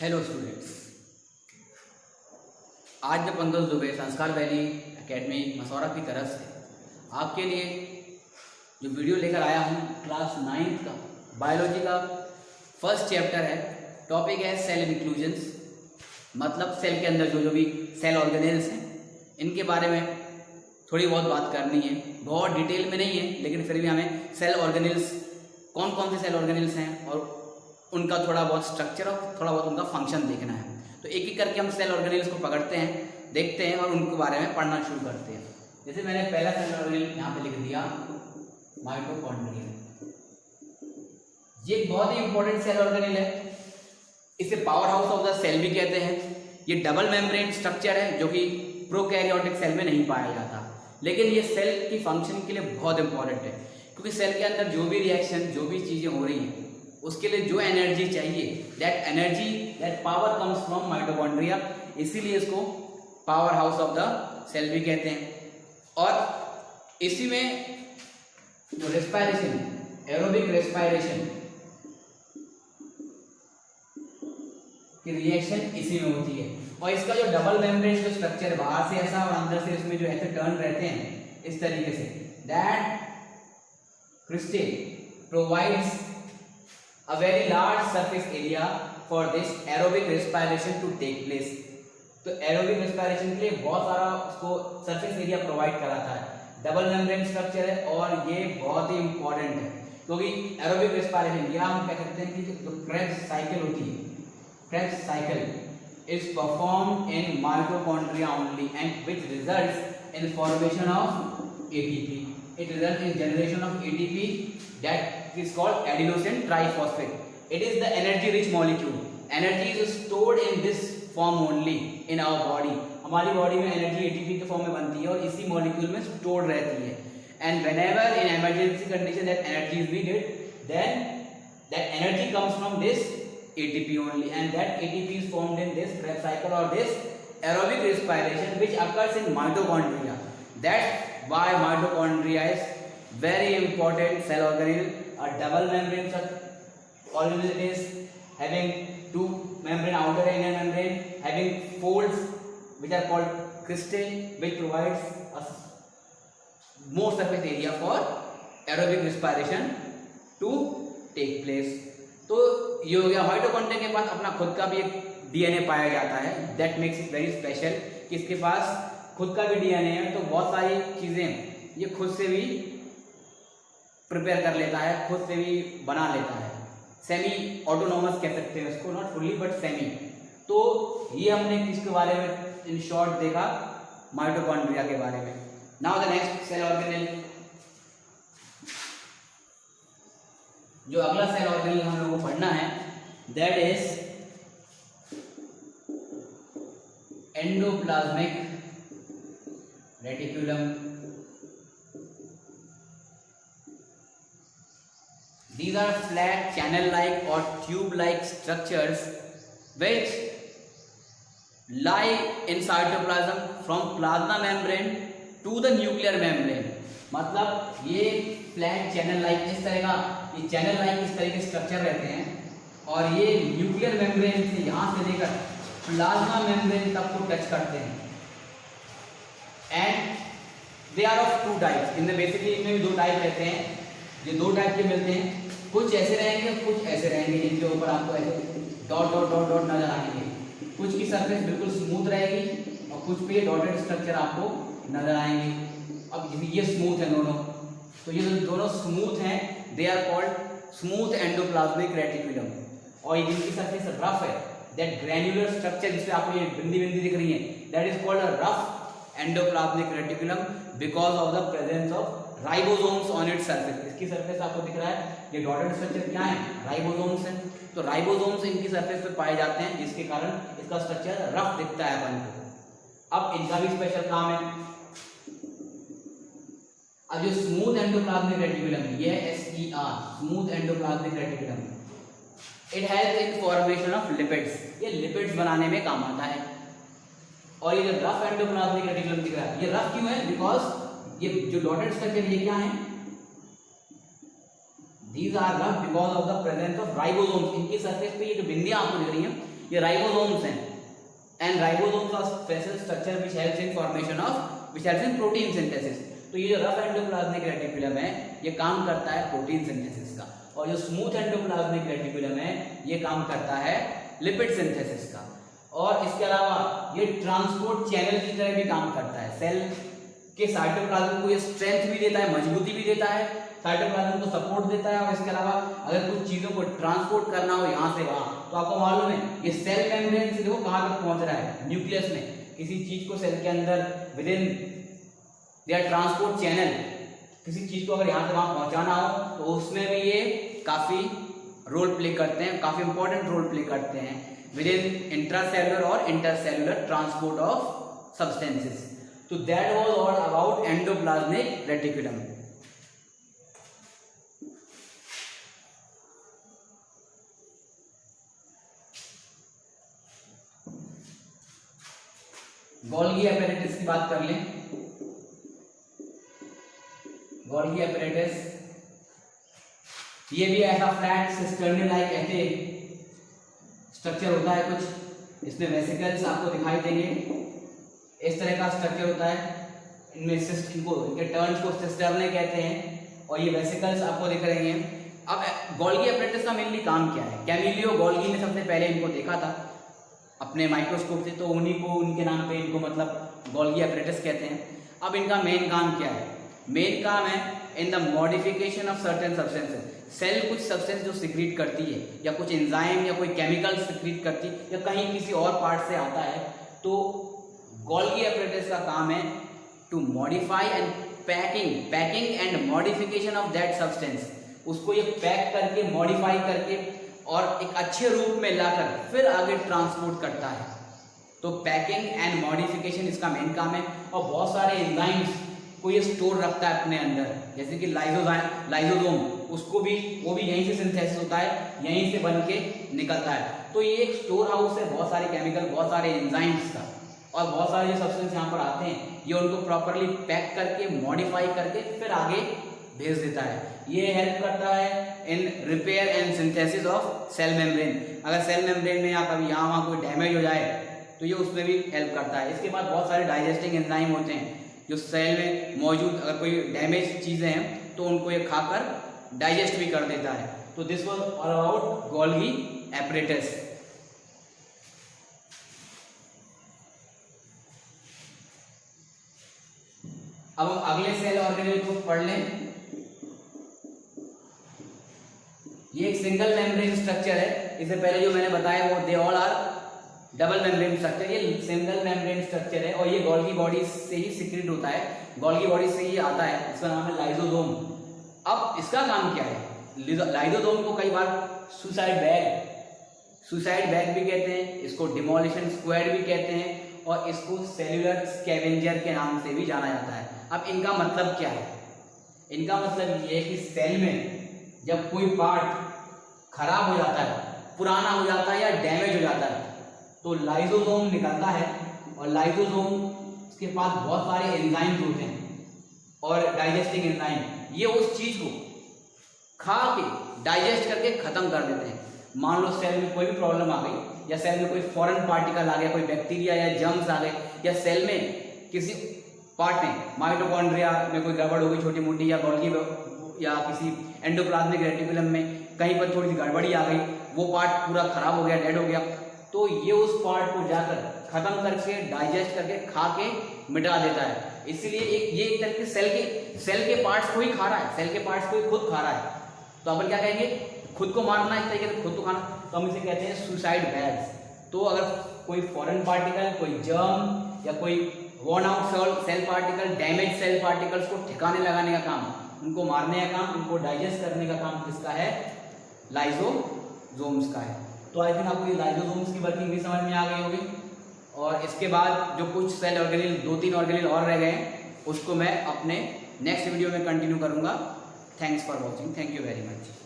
Hello students, आज मैं पंकज दुबे संस्कार वैली एकेडमी मसौरा की तरफ से आपके लिए जो वीडियो लेकर आया हूँ क्लास 9th का बायोलॉजी का फर्स्ट चैप्टर है। टॉपिक है सेल इंक्लूजन्स, मतलब सेल के अंदर जो भी सेल ऑर्गेनेल्स हैं इनके बारे में थोड़ी बहुत बात करनी है। बहुत डिटेल में नहीं है, लेकिन फिर भी हमें सेल ऑर्गेनेल्स कौन कौन से सेल ऑर्गेनेल्स हैं और उनका थोड़ा बहुत स्ट्रक्चर और थोड़ा बहुत उनका फंक्शन देखना है। तो एक एक करके हम सेल ऑर्गेनेल्स को पकड़ते हैं, देखते हैं और उनके बारे में पढ़ना शुरू करते हैं। जैसे मैंने पहला सेल ऑर्गेनेल यहाँ पे लिख दिया, माइटोकॉन्ड्रिया। ये एक बहुत ही इंपॉर्टेंट सेल ऑर्गेनेल है, इसे powerhouse of the cell भी कहते हैं। ये डबल मेम्ब्रेन स्ट्रक्चर है जो कि प्रोकैरियोटिक सेल में नहीं पाया जाता, लेकिन ये सेल की फंक्शन के लिए बहुत इंपॉर्टेंट है, क्योंकि सेल के अंदर जो भी रिएक्शन, जो भी चीजें हो रही हैं उसके लिए जो एनर्जी चाहिए, that energy, that power comes from mitochondria. इसीलिए इसको powerhouse of the cell भी कहते हैं। और इसी में जो रेस्पिरेशन, एरोबिक रेस्पिरेशन की रिएक्शन इसी में होती है। और इसका जो डबल मेम्ब्रेन जो स्ट्रक्चर है, बाहर से ऐसा और अंदर से इसमें जो ऐसे टर्न रहते हैं इस तरीके से, that crystal provides a very large surface area for this aerobic respiration to take place। तो एरोबिक रेस्पिरेशन के लिए बहुत सारा उसको सरफेस एरिया प्रोवाइड कराता है। डबल मेम्ब्रेन स्ट्रक्चर है और ये बहुत ही इंपॉर्टेंट है, क्योंकि एरोबिक रेस्पिरेशन या हम कह सकते हैं कि जो क्रेब्स साइकिल होती है, Krebs cycle is performed in mitochondria only and which results in formation of ATP. It results in generation of ATP that is called adenosine triphosphate. It is the energy rich molecule. Energy is stored in this form only in our body. हमारी body में energy ATP के form में बनती है और इसी molecule में stored रहती है। And whenever in emergency condition that energy is needed, then that energy comes from this ATP only, and that ATP is formed in this Krebs cycle or this aerobic respiration which occurs in mitochondria. That's why mitochondria is very important cell organelle. A double membrane organelle it is, having two membrane, outer and inner membrane, having folds which are called crystal, which provides a more surface area for aerobic respiration to take place. तो ये हो गया। Mitochondria के पास अपना खुद का भी एक डीएनए पाया जाता है, that makes it very special कि इसके पास खुद का भी डीएनए है। तो बहुत सारी चीजें ये खुद से भी प्रिपेयर कर लेता है, खुद से भी बना लेता है। सेमी ऑटोनोमस कह सकते हैं उसको, नॉट फुल्ली बट सेमी। तो ये हमने किसके बारे में इन शॉर्ट देखा, माइटोकॉन्ड्रिया के बारे में। Now the next cell organelle, जो अगला सेल ऑर्गेनेल हम लोगों को पढ़ना है, that is endoplasmic reticulum. These are flat channel-like or tube-like structures which lie in cytoplasm from plasma membrane to the nuclear membrane। मतलब ये फ्लैट चैनल-like इस तरह का, ये चैनल-like इस तरह के स्ट्रक्चर रहते हैं और ये न्यूक्लियर मेम्ब्रेन से यहाँ से लेकर प्लाज्मा मेम्ब्रेन तक को टच करते हैं। And they are of two types. इनमें बेसिकली इनमें भी दो टाइप रहते हैं, ये दो टाइप के मिलते हैं। कुछ ऐसे रहेंगे, कुछ ऐसे रहेंगे, जिनके ऊपर आपको ऐसे डॉट डॉट डॉट डॉट नजर आएंगे। कुछ की सरफेस बिल्कुल स्मूथ रहेगी और कुछ पे डॉटेड स्ट्रक्चर आपको नजर आएंगे। अब ये स्मूथ है दोनों, तो ये दोनों स्मूथ हैं, they are called smooth endoplasmic reticulum. और ये जिनकी सरफेस रफ है, दैट ग्रैन्युलर स्ट्रक्चर जिसपे आपको ये बिंदी बिंदी दिख रही है, that is called a rough endoplasmic reticulum because of the presence of ribosomes on its surface. इसकी सरफेस आपको दिख रहा है, ये डॉटेड स्ट्रक्चर क्या है, राइबोसोम्स हैं। तो राइबोसोम्स इनकी सरफेस पे पाए जाते हैं, जिसके कारण इसका स्ट्रक्चर रफ दिखता है अपन को। अब इनका भी स्पेशल काम है। अब जो स्मूथ एंडोप्लाज्मिक रेटिकुलम है, ये SER, smooth endoplasmic reticulum, it has in formation of lipids. ये लिपिड्स बनाने में काम आता है। और ये जो रफ एंडोप्लाज्मिक रेटिकुलम दिख रहा है, ये रफ क्यों है, बिकॉज ये जो डॉटेड स्ट्रक्चर ये क्या है, These are rough because of the presence of ribosomes। इनकी सरफेस पे ये जो बिंदियां आपको दिख रही हैं, ये राइबोसोम्स हैं, and ribosomes are special structure which helps in formation of which helps in protein synthesis. तो ये जो रफ एंडोप्लाज्मिक रेटिकुलम है ये काम करता है प्रोटीन सिंथेसिस का, और जो स्मूथ एंडोप्लाज्मिक रेटिकुलम है ये काम करता है लिपिड सिंथेसिस का। और इसके अलावा ये ट्रांसपोर्ट चैनल की तरह भी काम करता है, सेल के साइटोप्लाज्म को ये स्ट्रेंथ भी देता है, मजबूती भी देता है, साइटोप्लाज्म को सपोर्ट देता है। और इसके अलावा अगर कुछ चीजों को ट्रांसपोर्ट करना हो यहाँ से वहां, तो आपको मालूम है ये सेल मेम्ब्रेन से देखो कहाँ तक पहुंच रहा है, न्यूक्लियस में। किसी चीज को सेल के अंदर with in their transport channel, किसी चीज को अगर यहाँ से वहां पहुंचाना हो तो उसमें भी ये काफी रोल प्ले करते हैं, काफी इंपॉर्टेंट रोल प्ले करते हैं विद इन इंट्रासेलुलर और इंटरसेलुलर ट्रांसपोर्ट ऑफ सब्सटेंसेस। तो that was all about endoplasmic reticulum. Golgi apparatus की बात कर लें। गोल्गी apparatus ये भी ऐसा फ्लैट सिस्टर्नी लाइक ऐसे स्ट्रक्चर होता है कुछ, इसमें वेसिकल्स आपको दिखाई देंगे, इस तरह का स्ट्रक्चर होता है। इनमें इनके टर्न्स को सिस्टर्ने कहते हैं, और ये वेसिकल्स आपको दिख रहे हैं। अब गोल्गी apparatus का मेनली काम क्या है? कैमिलियो गोल्गी ने सबसे पहले इनको देखा था अपने माइक्रोस्कोप से, तो उन्हीं को उनके नाम पे इनको मतलब गोल्गी apparatus कहते हैं। अब इनका मेन काम क्या है? मेन काम है in the modification of certain substances. Cell कुछ सब्सटेंस जो सिक्रीट करती है, या कुछ एंजाइम या कोई केमिकल सिक्रीट करती है, या कहीं किसी और पार्ट से आता है, तो गोल्गी apparatus का काम है to modify and packing and modification of that substance. उसको ये पैक करके, मॉडिफाई करके और एक अच्छे रूप में लाकर फिर आगे ट्रांसपोर्ट करता है। तो पैकिंग एंड मॉडिफिकेशन इसका मेन काम है। और बहुत सारे एंजाइम्स को ये स्टोर रखता है अपने अंदर, जैसे कि लाइसोसोम, उसको भी वो भी यहीं से सिंथेसिस होता है, यहीं से बन के निकलता है। तो ये एक स्टोर हाउस है बहुत सारे केमिकल, बहुत सारे एंजाइम्स का, और बहुत सारे जो सब्सटेंस यहाँ पर आते हैं ये उनको प्रॉपरली पैक करके, मॉडिफाई करके फिर आगे भेज देता है। ये हेल्प करता है in repair and synthesis of cell membrane. अगर सेल मेम्ब्रेन में या कभी यहाँ वहाँ कोई डैमेज हो जाए तो ये उसमें भी हेल्प करता है। इसके बाद बहुत सारे डाइजेस्टिंग एंजाइम होते हैं जो सेल में मौजूद, अगर कोई डैमेज चीजें हैं तो उनको ये खाकर डाइजेस्ट भी कर देता है। तो this was all about Golgi apparatus। अब हम अगले सेल ऑर्गेनेल को पढ़ लें। ये एक सिंगल मेम्ब्रेन स्ट्रक्चर है। इससे पहले जो मैंने बताया वो they all are double membrane structure. ये सिंगल मेम्ब्रेन स्ट्रक्चर है और ये गोल्गी बॉडी से ही सिक्रेट होता है, गोल्गी बॉडी से ही आता है। इसका नाम है लाइसोसोम। अब इसका काम क्या है? लाइसोसोम को कई बार सुसाइड बैग भी कहते हैं, इसको डिमोलिशन स्क्वाड भी कहते हैं, और इसको सेल्यूलर स्कैवेंजर के नाम से भी जाना जाता है। अब इनका मतलब क्या है? इनका मतलब ये है कि सेल में जब कोई पार्ट खराब हो जाता है, पुराना हो जाता है या डैमेज हो जाता है, तो लाइसोसोम निकलता है, और लाइसोसोम के पास बहुत सारे एंजाइम्स होते हैं और डाइजेस्टिंग एंजाइम, ये उस चीज को खा के डाइजेस्ट करके खत्म कर देते हैं। मान लो सेल में कोई भी प्रॉब्लम आ गई, या सेल में कोई फॉरेन पार्टिकल आ गया, कोई बैक्टीरिया या जर्म्स आ गए, या सेल में किसी पार्ट में माइटोकॉन्ड्रिया में कोई गड़बड़ हो गई छोटी मोटी, या गोल्गी या किसी एंडोप्लाज्मिक रेटिकुलम में कहीं पर थोड़ी सी गड़बड़ी आ गई, वो पार्ट पूरा खराब हो गया, डेड हो गया, तो ये उस पार्ट को जाकर खत्म करके डाइजेस्ट करके खा के मिटा देता है। इसलिए ये एक तरह के सेल के पार्ट्स को ही खा रहा है, सेल के पार्ट्स को ही खुद खा रहा है। तो अपन क्या कहेंगे? खुद को मारना, इस तरीके से खुद को खाना, तो हम इसे कहते हैं सुसाइड बैग्स। तो अगर कोई फॉरेन पार्टिकल, कोई जर्म या कोई worn out cell particle, damage cell particles को ठिकाने लगाने का काम, उनको मारने का काम, उनको डाइजेस्ट करने का काम किसका है? लाइसोसोम्स का है। तो आई थिंक आपको ये लाइसोसोम्स की वर्किंग भी समझ में आ गई होगी। और इसके बाद जो कुछ सेल ऑर्गेनेल, 2-3 ऑर्गेनेल और रह गए, उसको मैं अपने नेक्स्ट वीडियो में कंटिन्यू करूंगा। Thanks for watching, thank you very much.